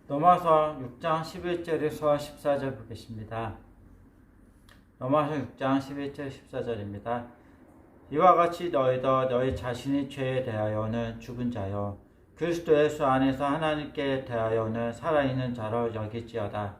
로마서 6장 11절에서 14절 보겠습니다. 로마서 6장 11절 14절입니다. 이와 같이 너희도 너희 자신이 죄에 대하여는 죽은 자요 그리스도 예수 안에서 하나님께 대하여는 살아있는 자로 여기지어다.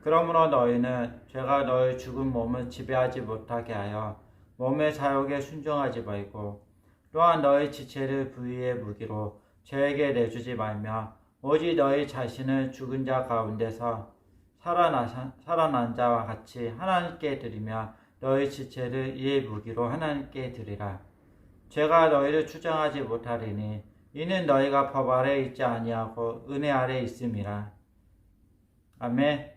그러므로 너희는 죄가 너희 죽은 몸을 지배하지 못하게 하여 몸의 사욕에 순종하지 말고 또한 너희 지체를 불의의 무기로 죄에게 내주지 말며 오직 너희 자신을 죽은 자 가운데서 살아난 자와 같이 하나님께 드리며 너희 지체를 이의 무기로 하나님께 드리라. 죄가 너희를 추정하지 못하리니 이는 너희가 법 아래 있지 아니하고 은혜 아래 있음이라. 아멘.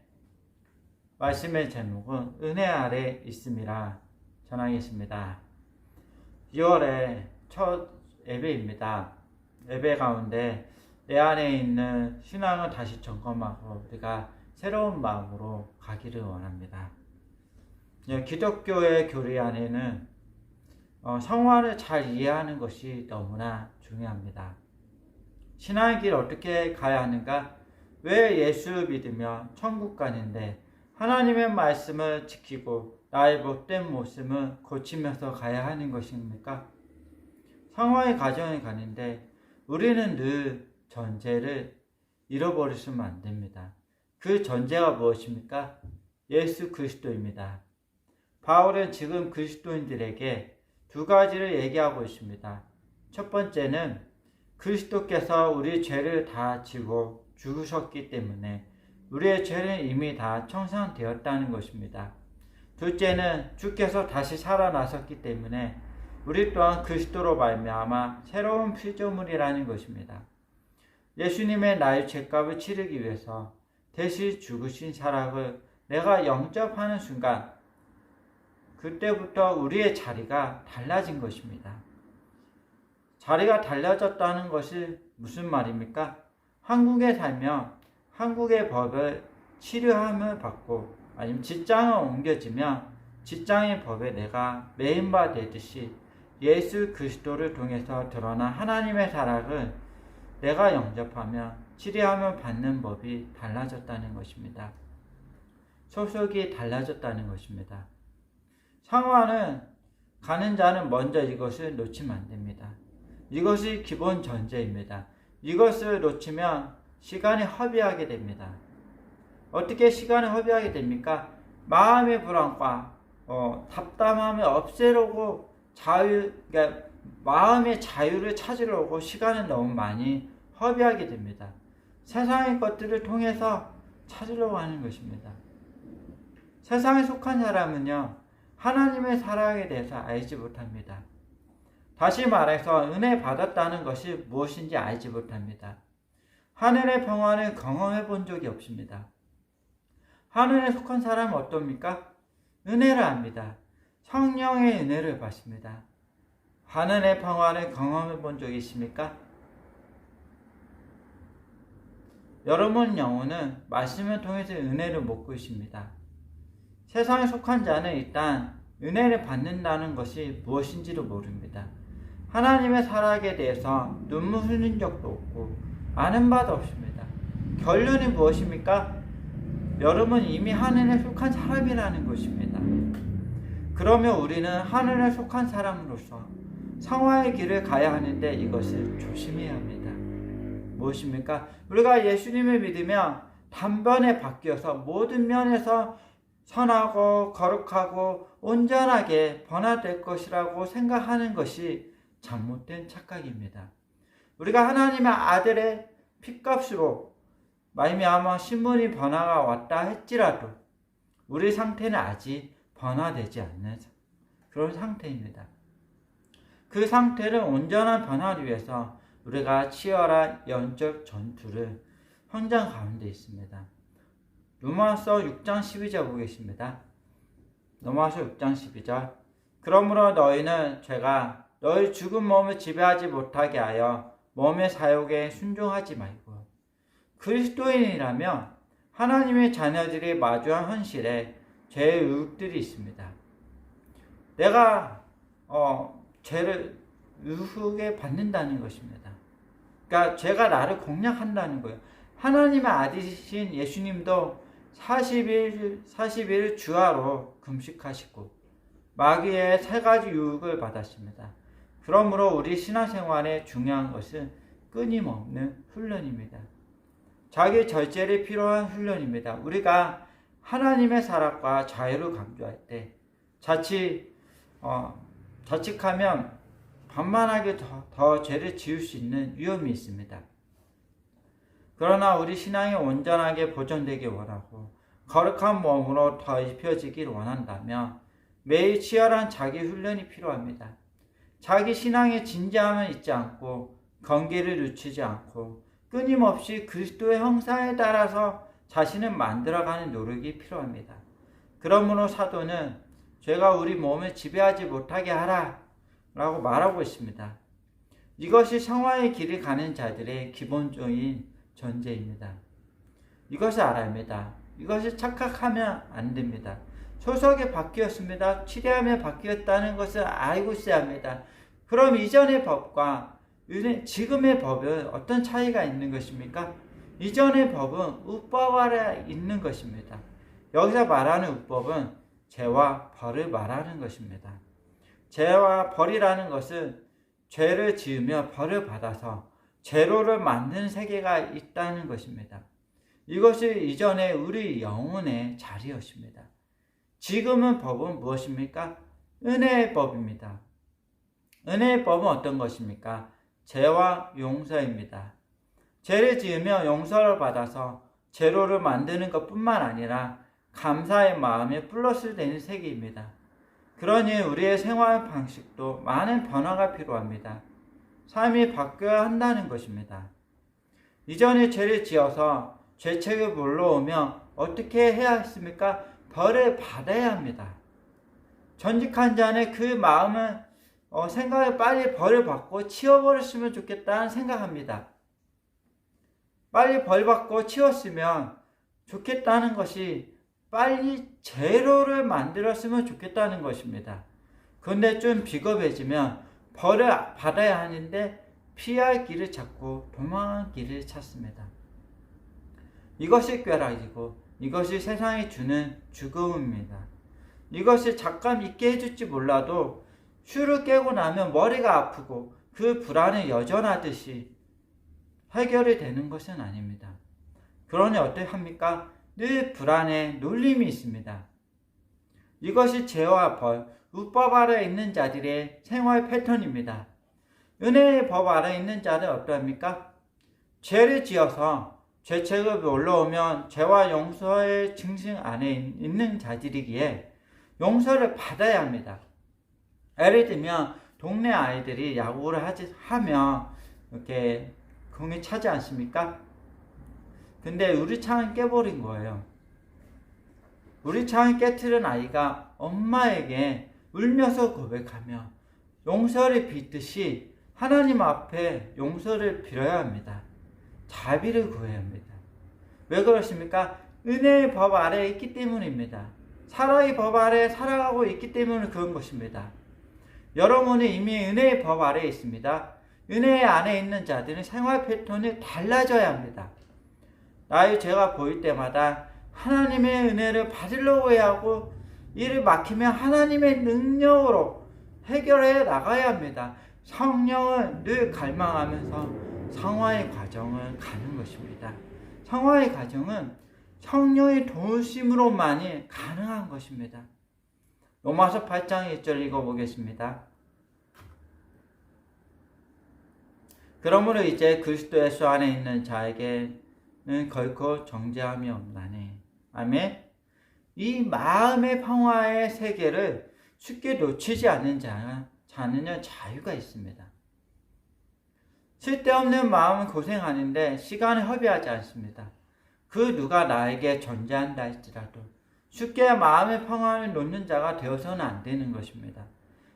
말씀의 제목은 은혜 아래 있음이라 전하겠습니다. 6월의 첫 예배입니다. 예배 가운데 내 안에 있는 신앙을 다시 점검하고 우리가 새로운 마음으로 가기를 원합니다. 기독교의 교리 안에는 성화를 잘 이해하는 것이 너무나 중요합니다. 신앙의 길 어떻게 가야 하는가? 왜 예수 믿으며 천국 가는데 하나님의 말씀을 지키고 나의 못된 모습을 고치면서 가야 하는 것입니까? 성화의 과정에 가는데 우리는 늘 전제를 잃어버리시면 안 됩니다. 그 전제가 무엇입니까? 예수 그리스도입니다. 바울은 지금 그리스도인들에게 두 가지를 얘기하고 있습니다. 첫 번째는 그리스도께서 우리 죄를 다 지고 죽으셨기 때문에 우리의 죄는 이미 다 청산되었다는 것입니다. 둘째는 주께서 다시 살아나셨기 때문에 우리 또한 그리스도로 말미암아 새로운 피조물이라는 것입니다. 예수님의 나의 죄값을 치르기 위해서 대신 죽으신 사랑을 내가 영접하는 순간 그때부터 우리의 자리가 달라진 것입니다. 자리가 달라졌다는 것이 무슨 말입니까? 한국에 살며 한국의 법을 치료함을 받고 아니면 직장을 옮겨지면 직장의 법에 내가 매인바 되듯이 예수 그리스도를 통해서 드러난 하나님의 사랑을 내가 영접하며 치료하며 받는 법이 달라졌다는 것입니다. 소속이 달라졌다는 것입니다. 상화는 가는 자는 먼저 이것을 놓치면 안 됩니다. 이것이 기본 전제입니다. 이것을 놓치면 시간이 허비하게 됩니다. 어떻게 시간을 허비하게 됩니까? 마음의 불안과 답답함을 없애려고 그러니까 마음의 자유를 찾으려고 시간을 너무 많이 허비하게 됩니다. 세상의 것들을 통해서 찾으려고 하는 것입니다. 세상에 속한 사람은요, 하나님의 사랑에 대해서 알지 못합니다. 다시 말해서 은혜 받았다는 것이 무엇인지 알지 못합니다. 하늘의 평안을 경험해 본 적이 없습니다. 하늘에 속한 사람은 어떻습니까? 은혜를 압니다. 성령의 은혜를 받습니다. 하늘의 평안을 경험해 본 적이 있습니까? 여러분 영혼은 말씀을 통해서 은혜를 먹고 있습니다. 세상에 속한 자는 일단 은혜를 받는다는 것이 무엇인지도 모릅니다. 하나님의 사랑에 대해서 눈물 흘린 적도 없고 아는 바도 없습니다. 결론이 무엇입니까? 여러분 이미 하늘에 속한 사람이라는 것입니다. 그러면 우리는 하늘에 속한 사람으로서 성화의 길을 가야 하는데 이것을 조심해야 합니다. 무엇입니까? 우리가 예수님을 믿으면 단번에 바뀌어서 모든 면에서 선하고 거룩하고 온전하게 변화될 것이라고 생각하는 것이 잘못된 착각입니다. 우리가 하나님의 아들의 핏값으로 말미암아 신분이 변화가 왔다 할지라도 우리 상태는 아직 변화되지 않는 그런 상태입니다. 그 상태를 온전한 변화를 위해서 우리가 치열한 영적 전투를 현장 가운데 있습니다. 로마서 6장 12절 보겠습니다. 로마서 6장 12절 그러므로 너희는 죄가 너희 죽은 몸을 지배하지 못하게 하여 몸의 사욕에 순종하지 말고 그리스도인이라면 하나님의 자녀들이 마주한 현실에 죄의 의혹들이 있습니다. 내가 죄를 의혹에 받는다는 것입니다. 그러니까 죄가 나를 공략한다는 거예요. 하나님의 아들이신 예수님도 40일 주하로 금식하시고 마귀의 3가지 유혹을 받았습니다. 그러므로 우리 신앙생활에 중요한 것은 끊임없는 훈련입니다. 자기 절제를 필요한 훈련입니다. 우리가 하나님의 사랑과 자유를 강조할 때 자칫하면 반만하게 더 죄를 지을 수 있는 위험이 있습니다. 그러나 우리 신앙이 온전하게 보존되길 원하고 거룩한 몸으로 더 입혀지길 원한다면 매일 치열한 자기 훈련이 필요합니다. 자기 신앙의 진지함을 잊지 않고 경계를 늦추지 않고 끊임없이 그리스도의 형상에 따라서 자신을 만들어가는 노력이 필요합니다. 그러므로 사도는 죄가 우리 몸을 지배하지 못하게 하라 라고 말하고 있습니다. 이것이 성화의 길을 가는 자들의 기본적인 전제입니다. 이것을 알아야 합니다. 이것을 착각하면 안 됩니다. 소속이 바뀌었습니다. 치료하며 바뀌었다는 것을 알고 있어야 합니다. 그럼 이전의 법과 지금의 법은 어떤 차이가 있는 것입니까? 이전의 법은 율법 아래 있는 것입니다. 여기서 말하는 율법은 죄와 벌을 말하는 것입니다. 죄와 벌이라는 것은 죄를 지으며 벌을 받아서 죄로를 만드는 세계가 있다는 것입니다. 이것이 이전에 우리 영혼의 자리였습니다. 지금은 법은 무엇입니까? 은혜의 법입니다. 은혜의 법은 어떤 것입니까? 죄와 용서입니다. 죄를 지으며 용서를 받아서 죄로를 만드는 것뿐만 아니라 감사의 마음에 플러스 되는 세계입니다. 그러니 우리의 생활 방식도 많은 변화가 필요합니다. 삶이 바뀌어야 한다는 것입니다. 이전에 죄를 지어서 죄책을 물러오며 어떻게 해야 했습니까? 벌을 받아야 합니다. 전직한 자는 그 마음은 생각을 빨리 벌을 받고 치워버렸으면 좋겠다는 생각합니다. 빨리 벌 받고 치웠으면 좋겠다는 것이 빨리 제로를 만들었으면 좋겠다는 것입니다. 그런데 좀 비겁해지면 벌을 받아야 하는데 피할 길을 찾고 도망할 길을 찾습니다. 이것이 꾀락이고 이것이 세상이 주는 죽음입니다. 이것이 잠깐 있게 해줄지 몰라도 술을 깨고 나면 머리가 아프고 그 불안이 여전하듯이 해결이 되는 것은 아닙니다. 그러니 어떻게 합니까? 늘 불안에 놀림이 있습니다. 이것이 죄와 벌, 율법 아래 있는 자들의 생활 패턴입니다. 은혜의 법 아래 있는 자는 어떠합니까? 죄를 지어서 죄책을 올라오면 죄와 용서의 증신 안에 있는 자들이기에 용서를 받아야 합니다. 예를 들면 동네 아이들이 야구를 하면 이렇게 공이 차지 않습니까? 근데 우리창을 깨버린 거예요. 우리창을 깨트린 아이가 엄마에게 울면서 고백하며 용서를 빚듯이 하나님 앞에 용서를 빌어야 합니다. 자비를 구해야 합니다. 왜 그렇습니까? 은혜의 법 아래에 있기 때문입니다. 사랑의 법 아래에 살아가고 있기 때문에 그런 것입니다. 여러분이 이미 은혜의 법 아래에 있습니다. 은혜 안에 있는 자들은 생활 패턴이 달라져야 합니다. 나의 죄가 보일 때마다 하나님의 은혜를 받으려고 해야 하고 이를 막히면 하나님의 능력으로 해결해 나가야 합니다. 성령을 늘 갈망하면서 성화의 과정을 가는 것입니다. 성화의 과정은 성령의 도우심으로만이 가능한 것입니다. 로마서 8장 1절 읽어보겠습니다. 그러므로 이제 그리스도 예수 안에 있는 자에게는 결코 정죄함이 없나니. 아멘. 이 마음의 평화의 세계를 쉽게 놓치지 않는 자는요 자유가 있습니다. 쓸데없는 마음은 고생하는데 시간을 허비하지 않습니다. 그 누가 나에게 존재한다 할지라도 쉽게 마음의 평화를 놓는 자가 되어서는 안 되는 것입니다.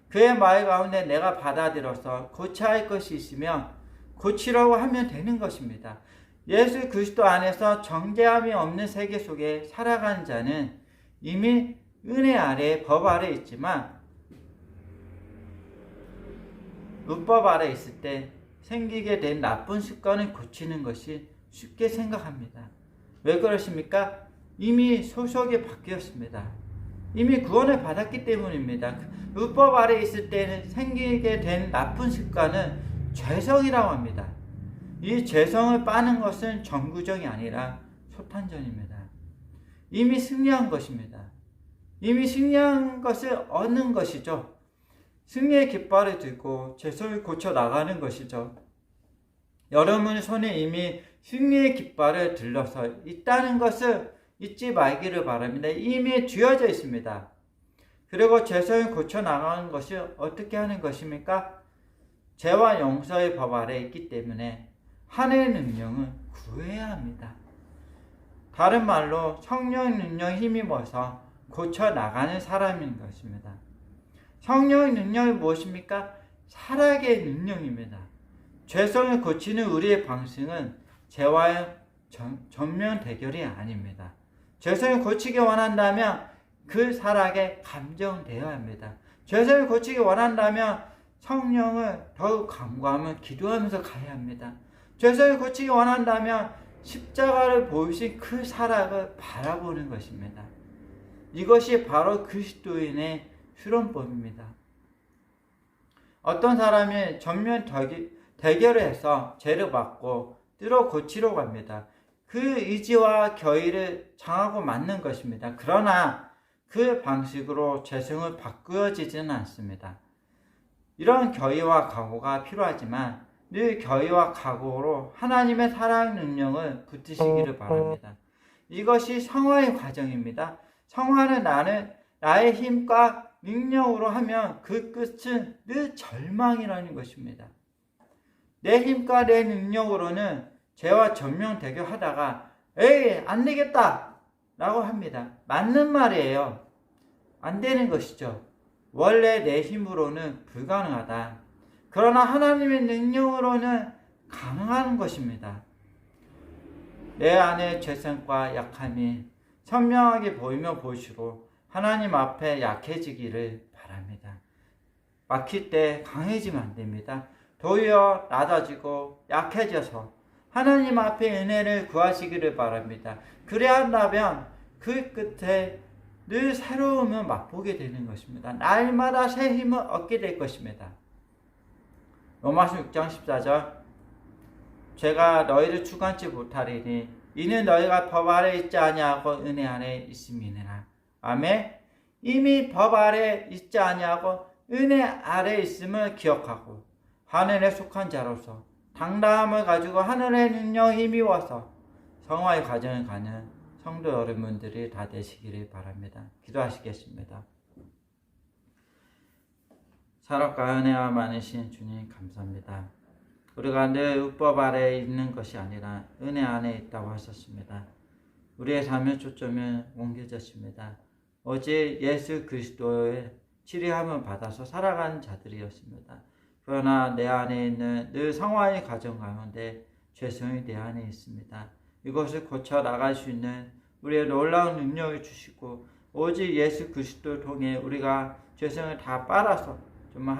그의 마음 가운데 내가 받아들여서 고쳐야 할 것이 있으면 고치려고 하면 되는 것입니다. 예수 그리스도 안에서 정죄함이 없는 세계 속에 살아가는 자는 이미 은혜 아래 법 아래 있지만 율법 아래 있을 때 생기게 된 나쁜 습관을 고치는 것이 쉽게 생각합니다. 왜 그러십니까? 이미 소속이 바뀌었습니다. 이미 구원을 받았기 때문입니다. 율법 아래 있을 때는 생기게 된 나쁜 습관은 죄성이라고 합니다. 이 죄성을 빠는 것은 정구정이 아니라 소탄전입니다. 이미 승리한 것입니다. 이미 승리한 것을 얻는 것이죠. 승리의 깃발을 들고 죄성을 고쳐 나가는 것이죠. 여러분 손에 이미 승리의 깃발을 들러서 있다는 것을 잊지 말기를 바랍니다. 이미 쥐어져 있습니다. 그리고 죄성을 고쳐 나가는 것이 어떻게 하는 것입니까? 죄와 용서의 법 아래 있기 때문에 하나님의 능력을 구해야 합니다. 다른 말로 성령의 능력에 힘입어서 고쳐 나가는 사람인 것입니다. 성령의 능력이 무엇입니까? 살아계의 능력입니다. 죄성을 고치는 우리의 방식은 죄와의 전면 대결이 아닙니다. 죄성을 고치기 원한다면 그 사락에 감정되어야 합니다. 죄성을 고치기 원한다면 성령을 더욱 간구하며 기도하면서 가야 합니다. 죄성을 고치기 원한다면 십자가를 보이신 그 사락을 바라보는 것입니다. 이것이 바로 그리스도인의 수련법입니다. 어떤 사람이 전면 대결을 해서 죄를 받고 뚫어 고치려고 합니다. 그 의지와 결의를 장하고 맞는 것입니다. 그러나 그 방식으로 죄성을 바꾸어지지는 않습니다. 이런 결의와 각오가 필요하지만 늘 결의와 각오로 하나님의 사랑 능력을 붙드시기를 바랍니다. 이것이 성화의 과정입니다. 성화는 나의 힘과 능력으로 하면 그 끝은 늘 절망이라는 것입니다. 내 힘과 내 능력으로는 죄와 전면 대결하다가 에이 안 되겠다 라고 합니다. 맞는 말이에요. 안 되는 것이죠. 원래 내 힘으로는 불가능하다. 그러나 하나님의 능력으로는 가능한 것입니다. 내 안의 죄성과 약함이 선명하게 보이면 볼수록 하나님 앞에 약해지기를 바랍니다. 막힐 때 강해지면 안 됩니다. 도리어 낮아지고 약해져서 하나님 앞에 은혜를 구하시기를 바랍니다. 그래야 한다면 그 끝에 늘 새로움을 맛보게 되는 것입니다. 날마다 새 힘을 얻게 될 것입니다. 로마서 6장 14절 제가 너희를 주관치 못하리니 이는 너희가 법 아래 있지 아니하고 은혜 아래 있음이니라. 아멘. 이미 법 아래 있지 아니하고 은혜 아래 있음을 기억하고 하늘에 속한 자로서 당당함을 가지고 하늘의 능력 힘입어서 성화의 과정을 가는 성도 여러분들이 다 되시기를 바랍니다. 기도하시겠습니다. 사랑과 은혜와 많으신 주님 감사합니다. 우리가 늘 율법 아래에 있는 것이 아니라 은혜 안에 있다고 하셨습니다. 우리의 삶의 초점은 옮겨졌습니다. 오직 예수 그리스도의 치료함을 받아서 살아가는 자들이었습니다. 그러나 내 안에 있는 늘 성화의 과정 가운데 죄성이 내 안에 있습니다. 이것을 고쳐 나갈 수 있는 우리의 놀라운 능력을 주시고 오직 예수 그리스도를 통해 우리가 죄성을 다 빨아서 정말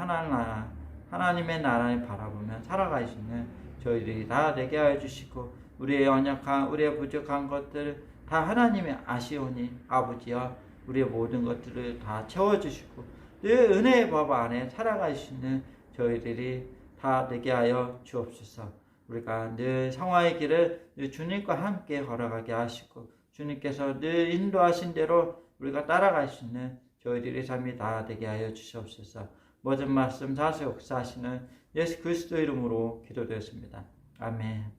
하나님의 나라를 바라보며 살아갈 수 있는 저희들이 다 되게 하여 주시고 우리의 연약한 우리의 부족한 것들을 다 하나님이 아시오니 아버지여 우리의 모든 것들을 다 채워주시고 늘 은혜의 법 안에 살아갈 수 있는 저희들이 다 되게 하여 주옵소서. 우리가 늘 성화의 길을 늘 주님과 함께 걸어가게 하시고 주님께서 늘 인도하신 대로 우리가 따라갈 수 있는 저희들의 삶이 다 되게 하여 주시옵소서. 모든 말씀 다시 역사하시는 예수 그리스도 이름으로 기도드렸습니다. 아멘.